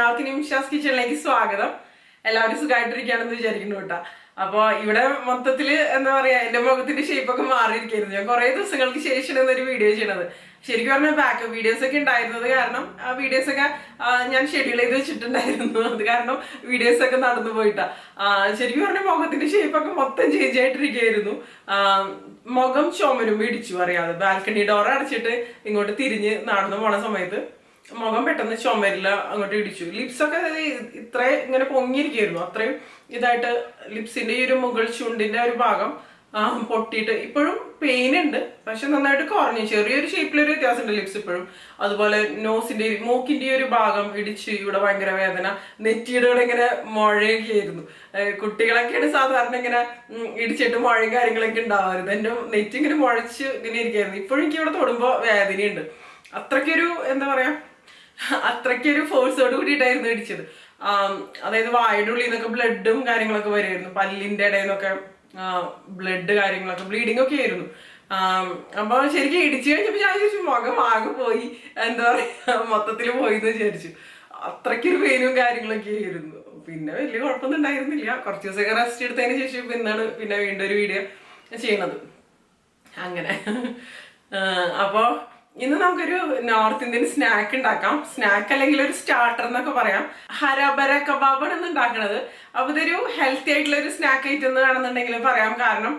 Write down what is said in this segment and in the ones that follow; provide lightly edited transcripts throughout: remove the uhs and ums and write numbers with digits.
എല്ലാവർക്കും നിമിഷാസ് കിച്ചണിലേക്ക് സ്വാഗതം. എല്ലാവരും സുഖമായിട്ടിരിക്കുകയാണെന്ന് വിചാരിക്കുന്നു കേട്ടോ. അപ്പോൾ ഇവിടെ മൊത്തത്തിൽ എന്താ പറയാ, എന്റെ മുഖത്തിന്റെ ഷേപ്പൊക്കെ മാറിയിരിക്കുന്നു. ഞാൻ കുറെ ദിവസങ്ങൾക്ക് ശേഷം എന്നൊരു വീഡിയോ ചെയ്യണത്. ശരിക്കും പറഞ്ഞാൽ ബാക്കപ്പ് വീഡിയോസ് ഒക്കെ ഉണ്ടായിരുന്നത് കാരണം ആ വീഡിയോസ് ഒക്കെ ഞാൻ ഷെഡ്യൂൾ ചെയ്ത് വെച്ചിട്ടുണ്ടായിരുന്നു. അത് കാരണം വീഡിയോസ് ഒക്കെ നടന്നു പോയിട്ടാ. ശരിക്കും പറഞ്ഞാൽ മുഖത്തിന്റെ ഷേപ്പൊക്കെ മൊത്തം ചേഞ്ച് ആയിട്ടിരിക്കുകയായിരുന്നു. മുഖം ചുമരും ഇടിച്ചു അറിയാതെ ബാൽക്കണി ഡോർ അടച്ചിട്ട് ഇങ്ങോട്ട് തിരിഞ്ഞ് നടന്നു പോണ സമയത്ത് മുഖം പെട്ടെന്ന് ചുമരില്ല അങ്ങോട്ട് ഇടിച്ചു. ലിപ്സൊക്കെ ഇത്ര ഇങ്ങനെ പൊങ്ങിയിരിക്കുന്നു, അത്രയും ഇതായിട്ട് ലിപ്സിന്റെ ഈ ഒരു മുകൾ ചുണ്ടിന്റെ ഒരു ഭാഗം പൊട്ടിയിട്ട് ഇപ്പോഴും പെയിൻ ഉണ്ട്, പക്ഷെ നന്നായിട്ട് കുറഞ്ഞു. ചെറിയൊരു ഷേപ്പിലൊരു വ്യത്യാസമുണ്ട് ലിപ്സ് ഇപ്പോഴും. അതുപോലെ നോസിന്റെ മൂക്കിന്റെ ഒരു ഭാഗം ഇടിച്ച് ഇവിടെ ഭയങ്കര വേദന, നെറ്റിയുടെ കൂടെ ഇങ്ങനെ മുഴയൊക്കെ ആയിരുന്നു. കുട്ടികളൊക്കെയാണ് സാധാരണ ഇങ്ങനെ ഇടിച്ചിട്ട് മുഴയും കാര്യങ്ങളൊക്കെ ഉണ്ടാവരുത്. എന്റെ നെറ്റി ഇങ്ങനെ മുഴച്ച് ഇങ്ങനെ ഇരിക്കായിരുന്നു. ഇപ്പോഴും എനിക്ക് ഇവിടെ തൊടുമ്പോ വേദനയുണ്ട്. അത്രയ്ക്കൊരു എന്താ പറയാ, അത്രയ്ക്കൊരു ഫോഴ്സോട് കൂടിയിട്ടായിരുന്നു ഇടിച്ചത്. അതായത് വായുടെ ഉള്ളിൽ നിന്നൊക്കെ ബ്ലഡും കാര്യങ്ങളൊക്കെ വരുമായിരുന്നു, പല്ലിന്റെ ഇടയിൽ നിന്നൊക്കെ ബ്ലഡ് കാര്യങ്ങളൊക്കെ ബ്ലീഡിങ് ഒക്കെ ആയിരുന്നു. അപ്പൊ ശരിക്കും ഇടിച്ചു കഴിഞ്ഞപ്പോ ഞാൻ ചോദിച്ചു മുഖം ആകെ പോയി, എന്താ പറയാ മൊത്തത്തിൽ പോയി എന്ന് വിചാരിച്ചു. അത്രയ്ക്കൊരു പെയിനും കാര്യങ്ങളൊക്കെ ആയിരുന്നു. പിന്നെ വലിയ കുഴപ്പമൊന്നും ഉണ്ടായിരുന്നില്ല. കുറച്ച് ദിവസമൊക്കെ റെസ്റ്റ് എടുത്തതിന് ശേഷം പിന്നാണ് പിന്നെ വീണ്ടും ഒരു വീഡിയോ ചെയ്യണത്. അങ്ങനെ അപ്പോ ഇന്ന് നമുക്കൊരു നോർത്ത് ഇന്ത്യൻ സ്നാക്ക് ഉണ്ടാക്കാം. സ്നാക്ക് അല്ലെങ്കിൽ ഒരു സ്റ്റാർട്ടർ എന്നൊക്കെ പറയാം. ഹര കബാബാണ് ഇന്ന് ഉണ്ടാക്കണത്. അപ്പൊ ഇതൊരു ഹെൽത്തി ആയിട്ടുള്ള ഒരു സ്നാക്ക് ഐറ്റം എന്ന് വേണമെന്നുണ്ടെങ്കിൽ പറയാം. കാരണം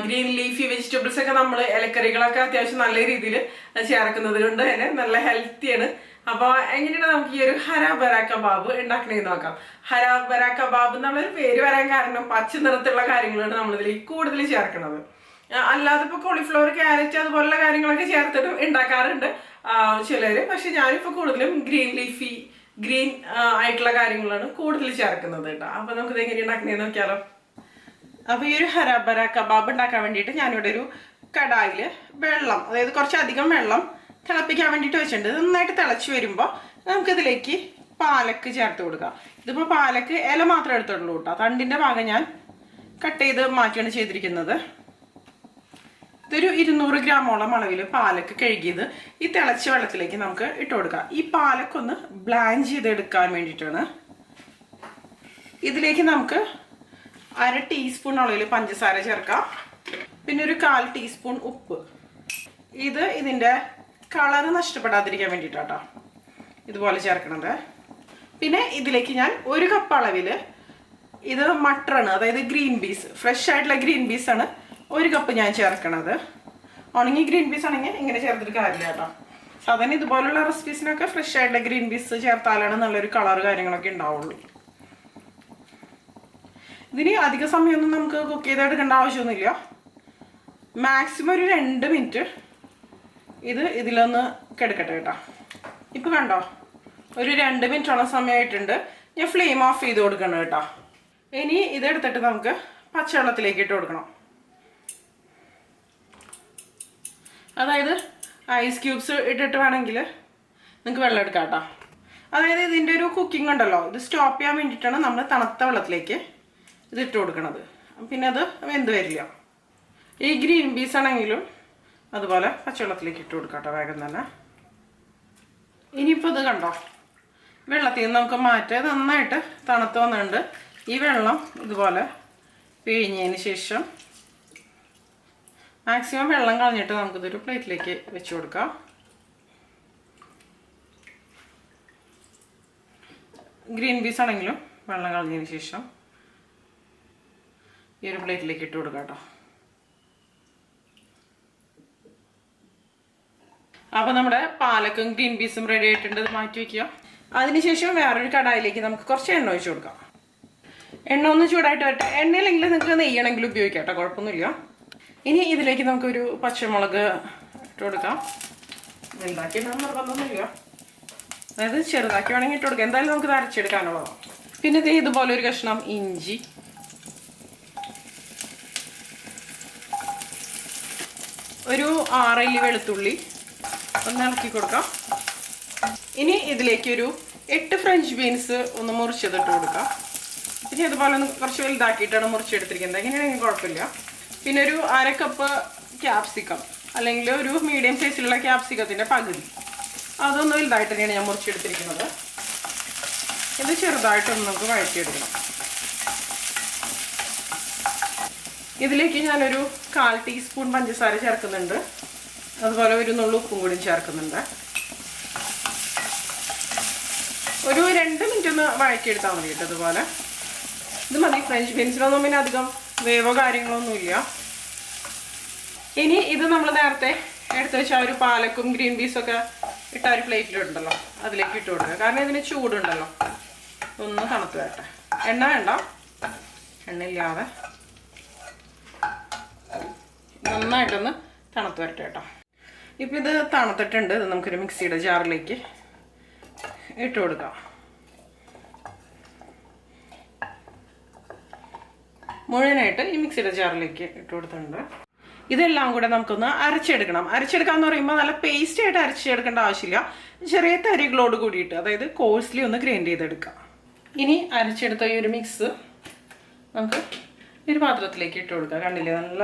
ഗ്രീൻ ലീഫി വെജിറ്റബിൾസ് ഒക്കെ നമ്മൾ ഇലക്കറികളൊക്കെ അത്യാവശ്യം നല്ല രീതിയിൽ ചേർക്കുന്നത് കൊണ്ട് തന്നെ നല്ല ഹെൽത്തിയാണ്. അപ്പൊ എങ്ങനെയാണ് നമുക്ക് ഈ ഒരു ഹര കബാബ് ഉണ്ടാക്കണേന്ന് നോക്കാം. ഹര കബാബ് എന്നുള്ളൊരു പേര് വരാൻ കാരണം പച്ച നിറത്തിലുള്ള കാര്യങ്ങളാണ് നമ്മളിതിലേക്ക് കൂടുതൽ ചേർക്കുന്നത്. അല്ലാതെ ഇപ്പൊ കോളിഫ്ലവർ, ക്യാരറ്റ് അതുപോലുള്ള കാര്യങ്ങളൊക്കെ ചേർത്തിട്ട് ഉണ്ടാക്കാറുണ്ട് ചിലര്. പക്ഷെ ഞാനിപ്പോ കൂടുതലും ഗ്രീൻ ആയിട്ടുള്ള കാര്യങ്ങളാണ് കൂടുതൽ ചേർക്കുന്നത് കേട്ടോ. അപ്പൊ നമുക്കിത് എങ്ങനെ ഉണ്ടാക്കണേന്ന് നോക്കിയാലോ. അപ്പൊ ഈ ഒരു ഹര കബാബ് ഉണ്ടാക്കാൻ വേണ്ടിയിട്ട് ഞാനിവിടെ ഒരു കടായില് വെള്ളം, അതായത് കുറച്ചധികം വെള്ളം തിളപ്പിക്കാൻ വേണ്ടിയിട്ട് വെച്ചിട്ടുണ്ട്. നന്നായിട്ട് തിളച്ച് വരുമ്പോൾ നമുക്കിതിലേക്ക് പാലക്ക് ചേർത്ത് കൊടുക്കാം. ഇതിപ്പോ പാലക്ക് ഇല മാത്രമേ എടുത്തുള്ളൂ കേട്ടോ. തണ്ടിന്റെ ഭാഗം ഞാൻ കട്ട് ചെയ്ത് മാറ്റിയാണ് ചെയ്തിരിക്കുന്നത്. ഇതൊരു 200 ഗ്രാമോളം അളവിൽ പാലക്ക് കഴുകിയത് ഈ തിളച്ച വെള്ളത്തിലേക്ക് നമുക്ക് ഇട്ട് കൊടുക്കാം. ഈ പാലക്കൊന്ന് ബ്ലാഞ്ച് ചെയ്തെടുക്കാൻ വേണ്ടിയിട്ടാണ്. ഇതിലേക്ക് നമുക്ക് 1/2 ടീസ്പൂൺ അളവിൽ പഞ്ചസാര ചേർക്കാം. പിന്നെ ഒരു 1/4 ടീസ്പൂൺ ഉപ്പ്. ഇത് ഇതിൻ്റെ കളറ് നഷ്ടപ്പെടാതിരിക്കാൻ വേണ്ടിയിട്ടാട്ടോ ഇതുപോലെ ചേർക്കണത്. പിന്നെ ഇതിലേക്ക് ഞാൻ 1 കപ്പ് അളവിൽ, ഇത് മട്ടറാണ്, അതായത് ഗ്രീൻ പീസ്, ഫ്രഷ് ആയിട്ടുള്ള ഗ്രീൻ പീസ് ആണ് 1 കപ്പ് ഞാൻ ചേർക്കണത്. ഉണങ്ങി ഗ്രീൻ പീസ് ആണെങ്കിൽ ഇങ്ങനെ ചേർത്തിട്ട് കാര്യമില്ല കേട്ടോ. സാധാരണ ഇതുപോലുള്ള റെസിപ്പീസിനൊക്കെ ഫ്രഷ് ആയിട്ടുള്ള ഗ്രീൻ പീസ് ചേർത്താലാണ് നല്ലൊരു കളർ കാര്യങ്ങളൊക്കെ ഉണ്ടാവുള്ളൂ. ഇതിന് അധിക സമയമൊന്നും നമുക്ക് കുക്ക് ചെയ്തെടുക്കേണ്ട ആവശ്യമൊന്നുമില്ല. മാക്സിമം ഒരു 2 മിനിറ്റ് ഇത് ഇതിലൊന്ന് കിടക്കട്ടെ കേട്ടോ. ഇപ്പം കണ്ടോ, ഒരു 2 മിനിറ്റോളം സമയമായിട്ടുണ്ട്. ഞാൻ ഫ്ലെയിം ഓഫ് ചെയ്ത് കൊടുക്കണം കേട്ടോ. ഇനി ഇതെടുത്തിട്ട് നമുക്ക് പച്ചവെള്ളത്തിലേക്ക് ഇട്ട് കൊടുക്കണം. അതായത് ഐസ് ക്യൂബ്സ് ഇട്ടിട്ട് വേണമെങ്കിൽ നിങ്ങൾക്ക് വെള്ളം എടുക്കാം കേട്ടോ. അതായത് ഇതിൻ്റെ ഒരു കുക്കിംഗ് ഉണ്ടല്ലോ, ഇത് സ്റ്റോപ്പ് ചെയ്യാൻ വേണ്ടിയിട്ടാണ് നമ്മൾ തണുത്ത വെള്ളത്തിലേക്ക് ഇത് ഇട്ട് കൊടുക്കണത്. പിന്നെ അത് വെന്ത് വരില്ല. ഈ ഗ്രീൻ പീസ് ആണെങ്കിലും അതുപോലെ പച്ചവെള്ളത്തിലേക്ക് ഇട്ട് കൊടുക്കാം കേട്ടോ വേഗം തന്നെ. ഇനിയിപ്പോൾ ഇത് കണ്ടോ, വെള്ളത്തിൽ നിന്ന് നമുക്ക് മാറ്റാൻ നന്നായിട്ട് തണുത്ത് വന്നിട്ടുണ്ട്. ഈ വെള്ളം ഇതുപോലെ പിഴിഞ്ഞതിന് ശേഷം മാക്സിമം വെള്ളം കളഞ്ഞിട്ട് നമുക്കിതൊരു പ്ലേറ്റിലേക്ക് വെച്ച് കൊടുക്കാം. ഗ്രീൻ പീസ് ആണെങ്കിലും വെള്ളം കളഞ്ഞതിന് ശേഷം ഈ ഒരു പ്ലേറ്റിലേക്ക് ഇട്ട് കൊടുക്കാം കേട്ടോ. അപ്പോൾ നമ്മുടെ പാലക്കും ഗ്രീൻ പീസും റെഡി ആയിട്ടുണ്ട്. അത് മാറ്റി വയ്ക്കുക. അതിനുശേഷം വേറൊരു കടായിലേക്ക് നമുക്ക് കുറച്ച് എണ്ണ ഒഴിച്ച് കൊടുക്കാം. എണ്ണ ഒന്ന് ചൂടായിട്ട് വരട്ടെ. എണ്ണയിലെങ്കിൽ നിങ്ങൾക്ക് നെയ്യണമെങ്കിലും ഉപയോഗിക്കാം കേട്ടോ, കുഴപ്പമൊന്നുമില്ല. ഇനി ഇതിലേക്ക് നമുക്കൊരു പച്ചമുളക് ഇട്ട് കൊടുക്കാം. വലുതാക്കി ഇടാൻ നിർബന്ധമൊന്നുമില്ല, അതായത് ചെറുതാക്കി വേണമെങ്കിൽ ഇട്ട് കൊടുക്കാം. എന്തായാലും നമുക്ക് അരച്ചെടുക്കാനുള്ളതാണ്. പിന്നെ ഇതുപോലെ ഒരു കഷ്ണം ഇഞ്ചി, ഒരു 6 അല്ലി വെളുത്തുള്ളി ഒന്ന് ഇളക്കി കൊടുക്കാം. ഇനി ഇതിലേക്ക് ഒരു 8 ഫ്രഞ്ച് ബീൻസ് ഒന്ന് മുറിച്ചതിട്ട് കൊടുക്കാം. പിന്നെ അതുപോലെ ഒന്ന് കുറച്ച് വലുതാക്കിയിട്ടാണ് മുറിച്ചെടുത്തിരിക്കുന്നത്, എങ്ങനെയാണെങ്കിൽ കുഴപ്പമില്ല. പിന്നെ ഒരു 1/2 കപ്പ് ക്യാപ്സിക്കം, അല്ലെങ്കിൽ ഒരു മീഡിയം സൈസിലുള്ള ക്യാപ്സിക്കത്തിൻ്റെ പകുതി, അതൊന്നും വലുതായിട്ട് തന്നെയാണ് ഞാൻ മുറിച്ചെടുത്തിരിക്കുന്നത്. ഇത് ചെറുതായിട്ടൊന്ന് നമുക്ക് വഴറ്റിയെടുക്കണം. ഇതിലേക്ക് ഞാനൊരു 1/4 ടീസ്പൂൺ പഞ്ചസാര ചേർക്കുന്നുണ്ട്. അതുപോലെ ഒരു നുള്ളു ഉപ്പും കൂടി ചേർക്കുന്നുണ്ട്. ഒരു 2 മിനിറ്റ് ഒന്ന് വഴറ്റിയെടുത്താൽ മതി കേട്ടോ. അതുപോലെ ഇത് മതി. ഫ്രഞ്ച് ബീൻസിനൊന്നും പിന്നെ അധികം വേവോ കാര്യങ്ങളൊന്നുമില്ല. ഇനി ഇത് നമ്മൾ നേരത്തെ എടുത്ത് വെച്ചാൽ ഒരു പാലക്കും ഗ്രീൻ പീസൊക്കെ ഇട്ട ഒരു പ്ലേറ്റിലുണ്ടല്ലോ, അതിലേക്ക് ഇട്ട് കൊടുക്കുക. കാരണം ഇതിന് ചൂടുണ്ടല്ലോ. ഒന്ന് തണുത്ത് വരട്ടെ. എണ്ണ വേണ്ട, എണ്ണയില്ലാതെ നന്നായിട്ടൊന്ന് തണുത്ത് വരട്ടെ കേട്ടോ. ഇപ്പം ഇത് തണുത്തിട്ടുണ്ട്. ഇത് നമുക്കൊരു മിക്സിയുടെ ജാറിലേക്ക് ഇട്ട് കൊടുക്കാം. മുഴുവനായിട്ട് ഈ മിക്സിയുടെ ജാറിലേക്ക് ഇട്ട് കൊടുത്തിട്ടുണ്ട്. ഇതെല്ലാം കൂടെ നമുക്കൊന്ന് അരച്ചെടുക്കണം. അരച്ചെടുക്കാന്ന് പറയുമ്പോൾ നല്ല പേസ്റ്റ് ആയിട്ട് അരച്ചെടുക്കേണ്ട ആവശ്യമില്ല. ചെറിയ തരികളോട് കൂടിയിട്ട്, അതായത് കോഴ്സ്ലി ഒന്ന് ഗ്രൈൻഡ് ചെയ്തെടുക്കാം. ഇനി അരച്ചെടുത്ത ഈ ഒരു മിക്സ് നമുക്ക് ഒരു പാത്രത്തിലേക്ക് ഇട്ട് കൊടുക്കാം. കണ്ടില്ലേ, നല്ല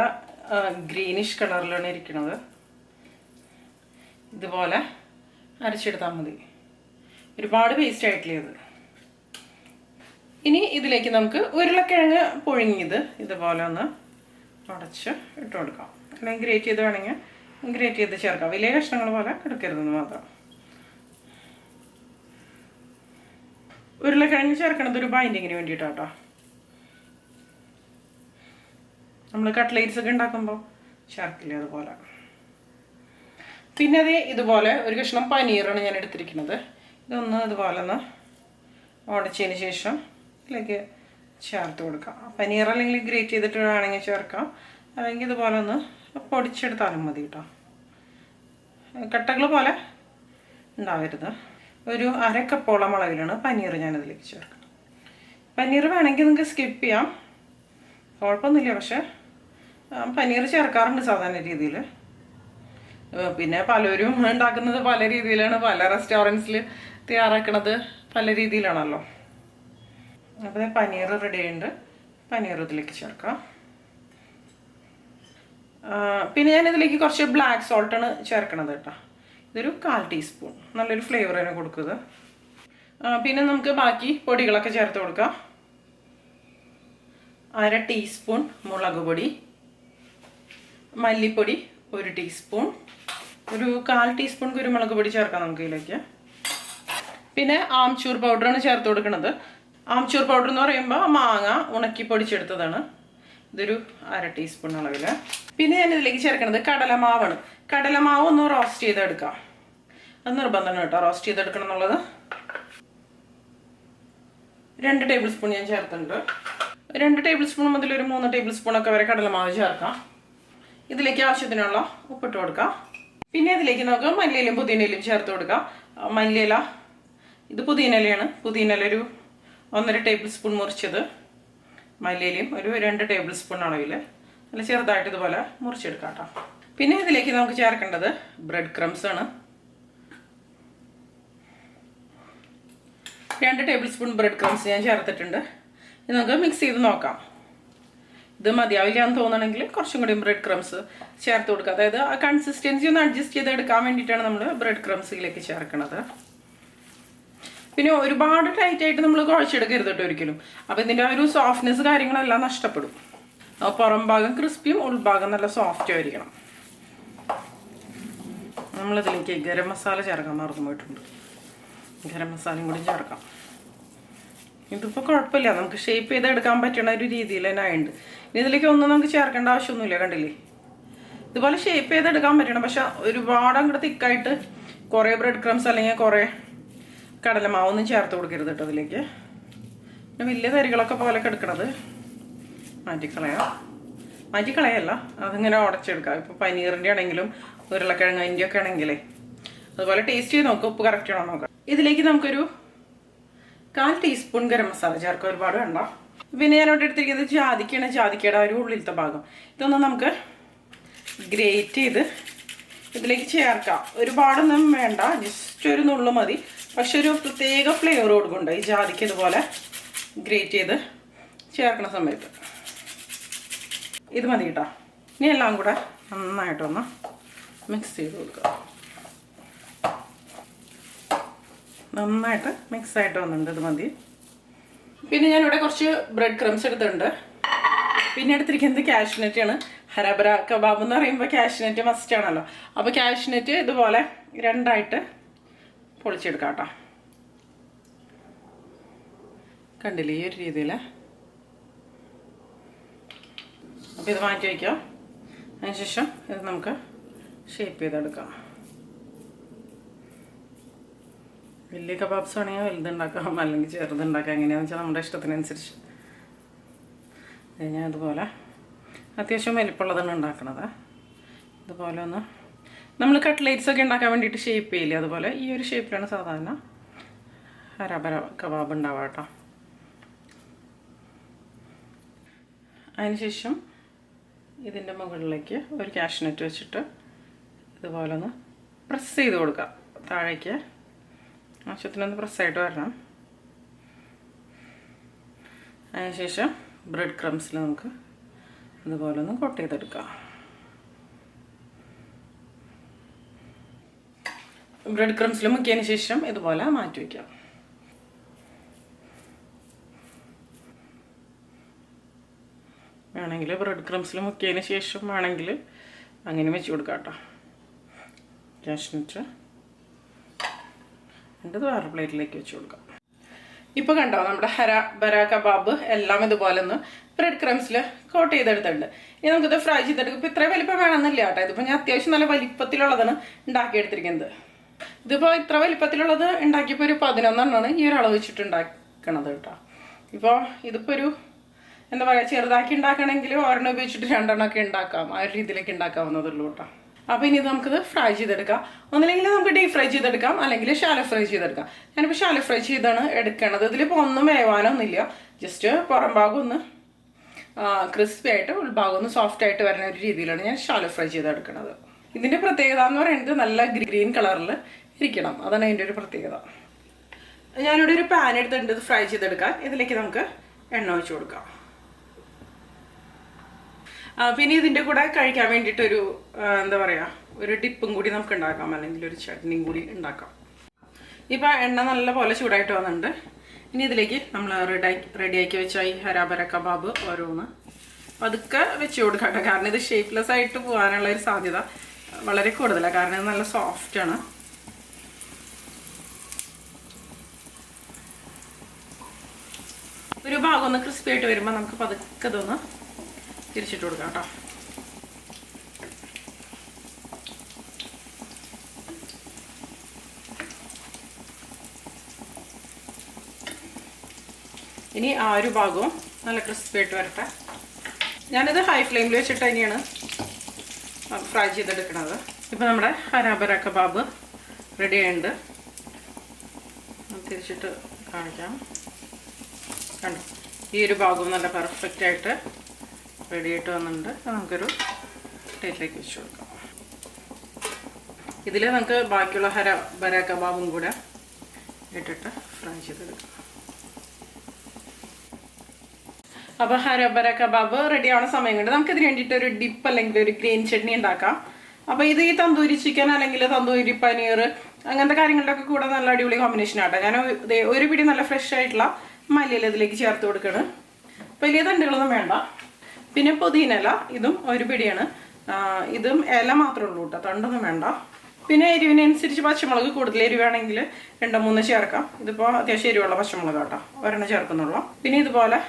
ഗ്രീനിഷ് കളറിലാണ് ഇരിക്കുന്നത്. ഇതുപോലെ അരച്ചെടുത്താൽ മതി. ഒരുപാട് പേസ്റ്റ് ആയിട്ടില്ല ഇത്. ഇനി ഇതിലേക്ക് നമുക്ക് ഉരുളക്കിഴങ്ങ് പുഴുങ്ങിയത് ഇതുപോലെ ഒന്ന് ഉടച്ച് ഇട്ട് കൊടുക്കാം. അല്ലെങ്കിൽ ഗ്രേറ്റ് ചെയ്ത് വേണമെങ്കിൽ ഗ്രേറ്റ് ചെയ്ത് ചേർക്കാം. വലിയ കഷ്ണങ്ങൾ പോലെ എടുക്കരുതെന്ന് മാത്രം. ഉരുളക്കിഴങ്ങ് ചേർക്കണത് ഒരു ബൈൻഡിങ്ങിന് വേണ്ടിയിട്ടാട്ടോ. നമ്മൾ കട്ട്ലേറ്റ്സ് ഒക്കെ ഉണ്ടാക്കുമ്പോൾ ചേർക്കില്ല അതുപോലെ. പിന്നെ അത് ഇതുപോലെ ഒരു കഷ്ണം പനീറാണ് ഞാൻ എടുത്തിരിക്കുന്നത്. ഇതൊന്ന് ഇതുപോലെ ഒന്ന് ഉടച്ചതിന് ശേഷം ഇതിലേക്ക് ചേർത്ത് കൊടുക്കാം. പനീർ അല്ലെങ്കിൽ ഗ്രേറ്റ് ചെയ്തിട്ട് വേണമെങ്കിൽ ചേർക്കാം, അല്ലെങ്കിൽ ഇതുപോലെ ഒന്ന് പൊടിച്ചെടുത്താലും മതി കേട്ടോ. കട്ടകൾ പോലെ ഉണ്ടാവരുത്. ഒരു 1/2 കപ്പോളം അളവിലാണ് പനീർ ഞാനതിലേക്ക് ചേർക്കുന്നത്. പനീർ വേണമെങ്കിൽ നിങ്ങൾക്ക് സ്കിപ്പ് ചെയ്യാം, കുഴപ്പമൊന്നുമില്ല. പക്ഷെ പനീർ ചേർക്കാറുണ്ട് സാധാരണ രീതിയിൽ. പിന്നെ പലരും ഉണ്ടാക്കുന്നത് പല രീതിയിലാണ്. പല റെസ്റ്റോറൻറ്റ്സിൽ തയ്യാറാക്കുന്നത് പല രീതിയിലാണല്ലോ. അപ്പോൾ പനീർ റെഡി ആയിട്ടുണ്ട്. പനീർ ഇതിലേക്ക് ചേർക്കാം. പിന്നെ ഞാനിതിലേക്ക് കുറച്ച് ബ്ലാക്ക് സോൾട്ടാണ് ചേർക്കണത് കേട്ടോ. ഇതൊരു 1/4 ടീസ്പൂൺ. നല്ലൊരു ഫ്ലേവർ തന്നെ കൊടുക്കുന്നത്. പിന്നെ നമുക്ക് ബാക്കി പൊടികളൊക്കെ ചേർത്ത് കൊടുക്കാം. 1/2 ടീസ്പൂൺ മുളക് പൊടി, മല്ലിപ്പൊടി 1 ടീസ്പൂൺ, ഒരു 1/4 ടീസ്പൂൺ കുരുമുളക് പൊടി ചേർക്കാം നമുക്ക് ഇതിലേക്ക്. പിന്നെ ആംചൂർ പൗഡറാണ് ചേർത്ത് കൊടുക്കുന്നത്. ആംചൂർ പൗഡർ എന്ന് പറയുമ്പോൾ മാങ്ങ ഉണക്കി പൊടിച്ചെടുത്തതാണ്. ഇതൊരു 1/2 ടീസ്പൂൺ അളവിൽ. പിന്നെ ഞാൻ ഇതിലേക്ക് ചേർക്കുന്നത് കടലമാവാണ്. കടലമാവ് ഒന്ന് റോസ്റ്റ് ചെയ്തെടുക്കാം. അത് നിർബന്ധമാണ് കേട്ടോ, റോസ്റ്റ് ചെയ്തെടുക്കണം എന്നുള്ളത്. 2 ടേബിൾ സ്പൂൺ ഞാൻ ചേർത്തിട്ടുണ്ട്. 2 ടേബിൾ സ്പൂൺ മുതൽ ഒരു 3 ടേബിൾ സ്പൂണൊക്കെ വരെ കടലമാവ് ചേർക്കാം. ഇതിലേക്ക് ആവശ്യത്തിനുള്ള ഉപ്പിട്ട് കൊടുക്കാം. പിന്നെ ഇതിലേക്ക് നമുക്ക് മല്ലിയിലും പുതിനയിലും ചേർത്ത് കൊടുക്കാം. മല്ലിയില, ഇത് പുതിനയിലയാണ്. പുതിനയില ഒരു 1.5 ടേബിൾ സ്പൂൺ മുറിച്ചത്, മല്ലിയിലയും ഒരു 2 ടേബിൾ സ്പൂൺ അളവിൽ നല്ല ചെറുതായിട്ട് ഇതുപോലെ മുറിച്ചെടുക്കാം കേട്ടോ. പിന്നെ ഇതിലേക്ക് നമുക്ക് ചേർക്കേണ്ടത് ബ്രെഡ് ക്രംസ് ആണ്. 2 ടേബിൾ സ്പൂൺ ബ്രെഡ് ക്രംസ് ഞാൻ ചേർത്തിട്ടുണ്ട്. ഇത് നമുക്ക് മിക്സ് ചെയ്ത് നോക്കാം. ഇത് മതിയാവില്ല എന്ന് തോന്നണമെങ്കിൽ കുറച്ചും കൂടി ബ്രെഡ് ക്രംസ് ചേർത്ത് കൊടുക്കുക. അതായത് ആ കൺസിസ്റ്റൻസി ഒന്ന് അഡ്ജസ്റ്റ് ചെയ്ത് എടുക്കാൻ വേണ്ടിയിട്ടാണ് നമ്മൾ ബ്രെഡ് ക്രംസിലേക്ക് ചേർക്കുന്നത്. പിന്നെ ഒരുപാട് ടൈറ്റ് ആയിട്ട് നമ്മൾ കുഴച്ചെടുക്കരുത് കേട്ടോ ഒരിക്കലും. അപ്പോൾ ഇതിൻ്റെ ഒരു സോഫ്റ്റ്നെസ് കാര്യങ്ങളെല്ലാം നഷ്ടപ്പെടും. പുറം ഭാഗം ക്രിസ്പിയും ഉൾഭാഗം നല്ല സോഫ്റ്റ് ആയിരിക്കണം. നമ്മളിതിലേക്ക് ഗരം മസാല ചേർക്കാൻ മറന്നു പോയിട്ടുണ്ട്. ഗരം മസാലയും കൂടി ചേർക്കാം. ഇതിപ്പോൾ കുഴപ്പമില്ല, നമുക്ക് ഷേപ്പ് ചെയ്തെടുക്കാൻ പറ്റുന്ന ഒരു രീതിയിൽ തന്നെ ആയിട്ടുണ്ട്. ഇനി ഇതിലേക്ക് ഒന്നും നമുക്ക് ചേർക്കേണ്ട ആവശ്യമൊന്നുമില്ല. കണ്ടില്ലേ, ഇതുപോലെ ഷേപ്പ് ചെയ്തെടുക്കാൻ പറ്റണം. പക്ഷെ ഒരുപാട് അങ്ങോട്ട് തിക്കായിട്ട് കുറേ ബ്രെഡ് ക്രംസ് അല്ലെങ്കിൽ കുറേ കടലമാവൊന്നും ചേർത്ത് കൊടുക്കരുത് കേട്ടോ അതിലേക്ക്. പിന്നെ വലിയ തരികളൊക്കെ പോലെ കിടക്കണത് മാറ്റിക്കളയല്ല, അതിങ്ങനെ ഉടച്ചെടുക്കാം. ഇപ്പോൾ പനീറിൻ്റെ ആണെങ്കിലും ഉരുളക്കിഴങ്ങിൻ്റെ ഒക്കെ ആണെങ്കിലേ അതുപോലെ ടേസ്റ്റ് ചെയ്ത് നോക്കുക, ഉപ്പ് കറക്റ്റ് ആണോ നോക്കാം. ഇതിലേക്ക് നമുക്കൊരു 1/4 ടീസ്പൂൺ ഗരം മസാല ചേർക്കാം, ഒരുപാട് വേണ്ട. പിന്നെ ഞാനിവിടെ എടുത്തിരിക്കുന്നത് ജാതിക്കയാണ്. ജാതിക്കയുടെ ഒരു ഉള്ളിലത്തെ ഭാഗം ഇതൊന്ന് നമുക്ക് ഗ്രേറ്റ് ചെയ്ത് ഇതിലേക്ക് ചേർക്കാം. ഒരുപാടൊന്നും വേണ്ട, ജസ്റ്റ് ഒരു നുള്ളു മതി. പക്ഷെ ഒരു പ്രത്യേക ഫ്ലേവർ കൊടുക്കുന്നുണ്ട് ഈ ജാതിക്ക ഇതുപോലെ ഗ്രേറ്റ് ചെയ്ത് ചേർക്കുന്ന സമയത്ത്. ഇത് മതി കേട്ടോ. ഇനി എല്ലാം കൂടെ നന്നായിട്ടൊന്ന് മിക്സ് ചെയ്ത് കൊടുക്കുക. നന്നായിട്ട് മിക്സായിട്ട് വന്നിട്ടുണ്ട്. ഇത് മതി. പിന്നെ ഞാനിവിടെ കുറച്ച് ബ്രെഡ് ക്രംസ് എടുത്തിട്ടുണ്ട്. പിന്നെ എടുത്തിരിക്കുന്നത് കാഷ്നറ്റാണ്. ഹരാബര കബാബ് എന്ന് പറയുമ്പോൾ കാഷ്നറ്റ് മസ്റ്റ് ആണല്ലോ. അപ്പോൾ കാഷ്നറ്റ് ഇതുപോലെ രണ്ടായിട്ട് പൊളിച്ചെടുക്കാം കേട്ടോ. കണ്ടില്ലേ ഈ ഒരു രീതിയിൽ. അപ്പോൾ ഇത് മാറ്റി വയ്ക്കാം. അതിനുശേഷം ഇത് നമുക്ക് ഷേപ്പ് ചെയ്തെടുക്കാം. വലിയ കബാബ്സ് ആണെങ്കിൽ വലുതുണ്ടാക്കാം, അല്ലെങ്കിൽ ചെറുതുണ്ടാക്കാം. എങ്ങനെയാണെന്ന് വെച്ചാൽ നമ്മുടെ ഇഷ്ടത്തിനനുസരിച്ച്. ഞാൻ ഇതുപോലെ അത്യാവശ്യം വലിപ്പമുള്ളതാണ് ഉണ്ടാക്കുന്നത്. ഇതുപോലെ ഒന്ന് നമ്മൾ കട്ട്ലേറ്റ്സ് ഒക്കെ ഉണ്ടാക്കാൻ വേണ്ടിയിട്ട് ഷേപ്പ് ചെയ്യില്ലേ, അതുപോലെ ഈ ഒരു ഷേപ്പിലാണ് സാധാരണ ഹരാബര കബാബ് ഉണ്ടാവുക കേട്ടോ. അതിനുശേഷം ഇതിൻ്റെ മുകളിലേക്ക് ഒരു കാഷ്നറ്റ് വെച്ചിട്ട് ഇതുപോലെ ഒന്ന് പ്രസ് ചെയ്ത് കൊടുക്കുക താഴേക്ക്. ആവശ്യത്തിനൊന്ന് പ്രസ്സായിട്ട് വരണം. അതിനുശേഷം ബ്രെഡ് ക്രംസിൽ നമുക്ക് ഇതുപോലെ ഒന്ന് കോട്ട് ചെയ്തെടുക്കാം. ബ്രെഡ് ക്രംസിൽ മുക്കിയതിന് ശേഷം ഇതുപോലെ മാറ്റി വയ്ക്കാം. വേണമെങ്കിൽ ബ്രെഡ് ക്രംസിൽ മുക്കിയതിന് ശേഷം വേണമെങ്കിൽ അങ്ങനെ വെച്ച് കൊടുക്കാം കേട്ടോ. കാഷ്നറ്റ് എന്നിട്ട് വേറെ പ്ലേറ്റിലേക്ക് വെച്ച് കൊടുക്കാം. ഇപ്പോൾ കണ്ടോ നമ്മുടെ ഹരാബര കബാബ് എല്ലാം ഇതുപോലെ ഒന്ന് ബ്രെഡ് ക്രംസിൽ കോട്ട് ചെയ്തെടുത്തിട്ടുണ്ട്. ഇനി നമുക്കിത് ഫ്രൈ ചെയ്തെടുക്കും. ഇപ്പോൾ ഇത്ര വലിപ്പം വേണമെന്നില്ല കേട്ടോ. ഇതിപ്പോൾ ഞാൻ അത്യാവശ്യം നല്ല വലിപ്പത്തിലുള്ളതാണ് ഉണ്ടാക്കിയെടുത്തിരിക്കുന്നത്. ഇതിപ്പോൾ ഇത്ര വലിപ്പത്തിലുള്ളത് ഉണ്ടാക്കിയപ്പോൾ ഒരു 11 ഈ ഒരു അളവ് വെച്ചിട്ട് ഉണ്ടാക്കണത് കേട്ടോ. ഇപ്പോൾ ഇതിപ്പോൾ ഒരു എന്താ പറയുക, ചെറുതാക്കി ഉണ്ടാക്കണമെങ്കിൽ ഒരെണ്ണം ഉപയോഗിച്ചിട്ട് 2 ഒക്കെ ഉണ്ടാക്കാം. ആ ഒരു രീതിയിലേക്ക് ഉണ്ടാക്കാവുന്നതുള്ളൂ കേട്ടോ. അപ്പോൾ ഇനി നമുക്കിത് ഫ്രൈ ചെയ്തെടുക്കാം. ഒന്നില്ലെങ്കിൽ നമുക്ക് ഡീപ് ഫ്രൈ ചെയ്തെടുക്കാം, അല്ലെങ്കിൽ ഷാലോ ഫ്രൈ ചെയ്തെടുക്കാം. ഞാനിപ്പോൾ ഷാലോ ഫ്രൈ ചെയ്താണ് എടുക്കണത്. ഇതിലിപ്പോൾ ഒന്നും വേവാനൊന്നുമില്ല. ജസ്റ്റ് പുറം ഭാഗം ഒന്ന് ക്രിസ്പി ആയിട്ട് ഉൾഭാഗം ഒന്ന് സോഫ്റ്റ് ആയിട്ട് വരുന്ന ഒരു രീതിയിലാണ് ഞാൻ ഷാലോ ഫ്രൈ ചെയ്തെടുക്കുന്നത്. ഇതിൻ്റെ പ്രത്യേകത എന്ന് പറയുന്നത് നല്ല ഗ്രീൻ കളറിൽ ഇരിക്കണം. അതാണ് അതിൻ്റെ ഒരു പ്രത്യേകത. ഞാനിവിടെ ഒരു പാൻ എടുത്തിട്ടുണ്ട് ഇത് ഫ്രൈ ചെയ്തെടുക്കാൻ. ഇതിലേക്ക് നമുക്ക് എണ്ണ ഒഴിച്ച് കൊടുക്കാം. പിന്നെ ഇതിൻ്റെ കൂടെ കഴിക്കാൻ വേണ്ടിയിട്ടൊരു എന്താ പറയുക, ഒരു ഡിപ്പും കൂടി നമുക്ക് ഉണ്ടാക്കാം, അല്ലെങ്കിൽ ഒരു ചട്നിയും കൂടി ഉണ്ടാക്കാം. ഇപ്പോൾ എണ്ണ നല്ല പോലെ ചൂടായിട്ട് വന്നിട്ടുണ്ട്. ഇനി ഇതിലേക്ക് നമ്മൾ റെഡിയാക്കി വെച്ച ഈ ഹരാബര കബാബ് ഓരോന്ന് പതുക്കെ വെച്ച് കൊടുക്കട്ടെ. കാരണം ഇത് ഷേപ്പ്ലെസ് ആയിട്ട് പോകാനുള്ള ഒരു സാധ്യത വളരെ കൂടുതലാണ്. കാരണം ഇത് നല്ല സോഫ്റ്റാണ്. ഒരു ഭാഗം ഒന്ന് ക്രിസ്പി ആയിട്ട് വരുമ്പോൾ നമുക്ക് പതുക്കെ ഇതൊന്ന് തിരിച്ചിട്ട് കൊടുക്കാം കേട്ടോ. ഇനി ആ ഒരു ഭാഗവും നല്ല ക്രിസ്പി ആയിട്ട് വരട്ടെ. ഞാനിത് ഹൈ ഫ്ലെയിമിൽ വെച്ചിട്ട് തന്നെയാണ് ഫ്രൈ ചെയ്തെടുക്കുന്നത്. ഇപ്പോൾ നമ്മുടെ ഹരാബര കബാബ് റെഡി ആയിട്ടുണ്ട്. തിരിച്ചിട്ട് കാണിക്കാം. കണ്ടോ, ഈ ഒരു ഭാഗവും നല്ല പെർഫെക്റ്റ് ആയിട്ട് റെഡി ആയിട്ട് വന്നിട്ടുണ്ട്. നമുക്കൊരു പ്ലേറ്റിലേക്ക് വെച്ച് കൊടുക്കാം. ഇതിൽ നമുക്ക് ബാക്കിയുള്ള ഹരാബര കബാബും കൂടെ ഇട്ടിട്ട് ഫ്രൈ ചെയ്തെടുക്കാം. അപ്പോൾ ഹരാബര കബാബ് റെഡി ആവുന്ന സമയം കൊണ്ട് നമുക്കിതിന് വേണ്ടിയിട്ട് ഒരു ഡിപ്പ് അല്ലെങ്കിൽ ഒരു ഗ്രീൻ ചട്നി ഉണ്ടാക്കാം. അപ്പോൾ ഇത് ഈ തന്തൂരി ചിക്കൻ അല്ലെങ്കിൽ തന്തൂരി പനീർ അങ്ങനത്തെ കാര്യങ്ങളുടെ ഒക്കെ കൂടെ നല്ല അടിപൊളി കോമ്പിനേഷൻ ആട്ടോ. ഞാൻ ഒരു പിടി നല്ല ഫ്രഷ് ആയിട്ടുള്ള മല്ലിയില ഇതിലേക്ക് ചേർത്ത് കൊടുക്കണം. വലിയ തണ്ടുകളൊന്നും വേണ്ട. പിന്നെ പുതിനയില, ഇതും ഒരു പിടിയാണ്. ഇതും ഇല മാത്രമേ ഉള്ളൂ കേട്ടോ, തണ്ടൊന്നും വേണ്ട. പിന്നെ എരിവിനനുസരിച്ച് പച്ചമുളക് കൂടുതൽ എരിവാണെങ്കിൽ 2-3 ചേർക്കാം. ഇതിപ്പോൾ അത്യാവശ്യം എരിവുള്ള പച്ചമുളക് കേട്ടോ, ഒരെണ്ണം ചേർക്കുന്നുള്ളൂ. പിന്നെ ഇതുപോലെ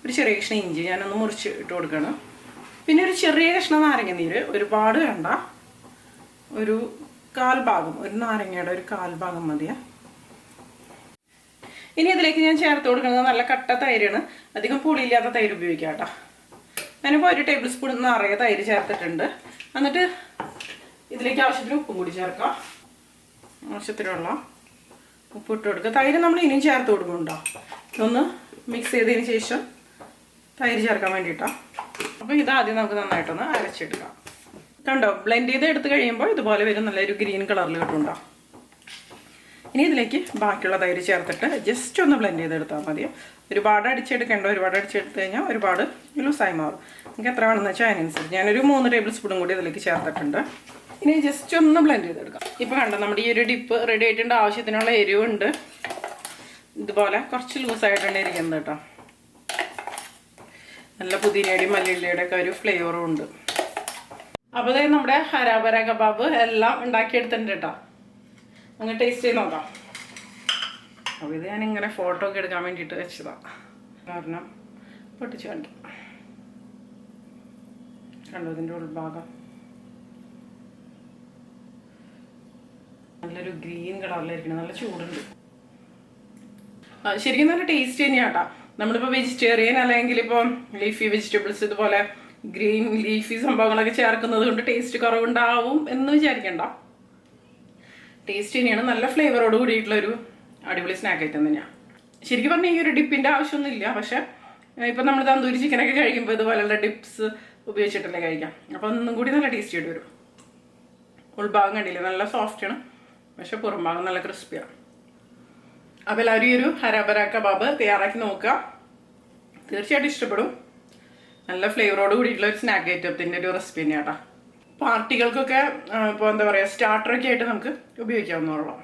ഒരു ചെറിയ കഷ്ണം ഇഞ്ചി ഞാനൊന്ന് മുറിച്ച് ഇട്ട് കൊടുക്കണം. പിന്നെ ഒരു ചെറിയ കഷ്ണം നാരങ്ങ നീര്, ഒരുപാട് വേണ്ട, ഒരു 1/4 ഭാഗം, ഒരു നാരങ്ങയുടെ ഒരു 1/4 ഭാഗം മതിയാ. ഇനി ഇതിലേക്ക് ഞാൻ ചേർത്ത് കൊടുക്കുന്നത് നല്ല കട്ട തൈരാണ്. അധികം പുളിയില്ലാത്ത തൈര് ഉപയോഗിക്കാം കേട്ടോ. ഞാനിപ്പോൾ 1 ടേബിൾ സ്പൂൺ നിറയെ തൈര് ചേർത്തിട്ടുണ്ട്. എന്നിട്ട് ഇതിലേക്ക് ആവശ്യത്തിന് ഉപ്പും കൂടി ചേർക്കാം. ആവശ്യത്തിനുള്ള ഉപ്പ് ഇട്ട് കൊടുക്കുക. തൈര് നമ്മൾ ഇനിയും ചേർത്ത് കൊടുക്കുന്നുണ്ടോ. ഇതൊന്ന് മിക്സ് ചെയ്തതിന് ശേഷം തൈര് ചേർക്കാൻ വേണ്ടിയിട്ടാണ്. അപ്പോൾ ഇതാദ്യം നമുക്ക് നന്നായിട്ടൊന്ന് അരച്ചെടുക്കാം. കണ്ടോ, ബ്ലെൻഡ് ചെയ്ത് എടുത്ത് കഴിയുമ്പോൾ ഇതുപോലെ വരും, നല്ലൊരു ഗ്രീൻ കളറിൽ കിട്ടുന്നുണ്ടോ. ഇനി ഇതിലേക്ക് ബാക്കിയുള്ള തൈര് ചേർത്തിട്ട് ജസ്റ്റ് ഒന്ന് ബ്ലെൻഡ് ചെയ്തെടുത്താൽ മതി. ഒരുപാട് അടിച്ചെടുക്കേണ്ട. ഒരുപാട് അടിച്ചെടുത്ത് കഴിഞ്ഞാൽ ഒരുപാട് ലൂസായി മാറും. നിങ്ങൾക്ക് എത്ര വേണമെന്ന് വെച്ചാൽ അതിനനുസരിച്ച് ഞാനൊരു 3 ടേബിൾ സ്പൂണും കൂടി ഇതിലേക്ക് ചേർത്തിട്ടുണ്ട്. ഇനി ജസ്റ്റ് ഒന്ന് ബ്ലെൻഡ് ചെയ്തെടുക്കാം. ഇപ്പോൾ കണ്ടോ, നമ്മുടെ ഈ ഒരു ഡിപ്പ് റെഡി ആയിട്ടുണ്ട്. ആവശ്യത്തിനുള്ള എരിവുണ്ട്. ഇതുപോലെ കുറച്ച് ലൂസായിട്ടാണ് ഇരിക്കുന്നത് കേട്ടോ. നല്ല പുതിനയുടെയും മല്ലിയുടെയും ഒക്കെ ഒരു ഫ്ലേവറും ഉണ്ട്. അപ്പോൾ അതായത് നമ്മുടെ ഹരാബര കബാബ് എല്ലാം ഉണ്ടാക്കിയെടുത്തിട്ടുണ്ട് കേട്ടോ. അങ്ങനെ ടേസ്റ്റ് ചെയ്ത് നോക്കാം. അപ്പോൾ ഇത് ഞാനിങ്ങനെ ഫോട്ടോ ഒക്കെ എടുക്കാൻ വേണ്ടിയിട്ട് വെച്ചതാണ്. കാരണം പൊട്ടിച്ച് കണ്ടു ഇതിൻ്റെ ഉൾഭാഗം നല്ലൊരു ഗ്രീൻ കളറിലായിരിക്കണം. നല്ല ചൂടുണ്ട്. ശരിക്കും നല്ല ടേസ്റ്റ് തന്നെയാണ് കേട്ടോ. നമ്മളിപ്പോൾ വെജിറ്റേറിയൻ അല്ലെങ്കിൽ ഇപ്പോൾ ലീഫി വെജിറ്റബിൾസ് ഇതുപോലെ ഗ്രീൻ ലീഫി സംഭവങ്ങളൊക്കെ ചേർക്കുന്നത് കൊണ്ട് ടേസ്റ്റ് കുറവുണ്ടാവും എന്ന് വിചാരിക്കണ്ട. ടേസ്റ്റ് തന്നെയാണ്. നല്ല ഫ്ലേവറോട് കൂടിയിട്ടുള്ളൊരു അടിപൊളി സ്നാക്ക് ഐറ്റം തന്നെയാണ്. ശരിക്കും പറഞ്ഞാൽ ഈ ഒരു ഡിപ്പിൻ്റെ ആവശ്യമൊന്നുമില്ല. പക്ഷേ ഇപ്പം നമ്മൾ തന്തൂരി ചിക്കനൊക്കെ കഴിക്കുമ്പോൾ ഇതുപോലെയുള്ള ഡിപ്സ് ഉപയോഗിച്ചിട്ടല്ലേ കഴിക്കാം. അപ്പോൾ ഒന്നും കൂടി നല്ല ടേസ്റ്റ് ആയിട്ട് വരും. ഉൾഭാഗം കണ്ടില്ലേ, നല്ല സോഫ്റ്റാണ്. പക്ഷെ പുറംഭാഗം നല്ല ക്രിസ്പിയാണ്. അപ്പോൾ എല്ലാവരും ഈ ഒരു ഹരാബര കബാബ് തയ്യാറാക്കി നോക്കുക. തീർച്ചയായിട്ടും ഇഷ്ടപ്പെടും. നല്ല ഫ്ലേവറോട് കൂടിയിട്ടുള്ള ഒരു സ്നാക്ക് ഐറ്റത്തിൻ്റെ ഒരു റെസിപ്പി തന്നെയാണ് കേട്ടോ. പാർട്ടികൾക്കൊക്കെ ഇപ്പോൾ എന്താ പറയുക സ്റ്റാർട്ടറൊക്കെ ആയിട്ട് നമുക്ക് ഉപയോഗിക്കാവുന്നതുള്ളൂ.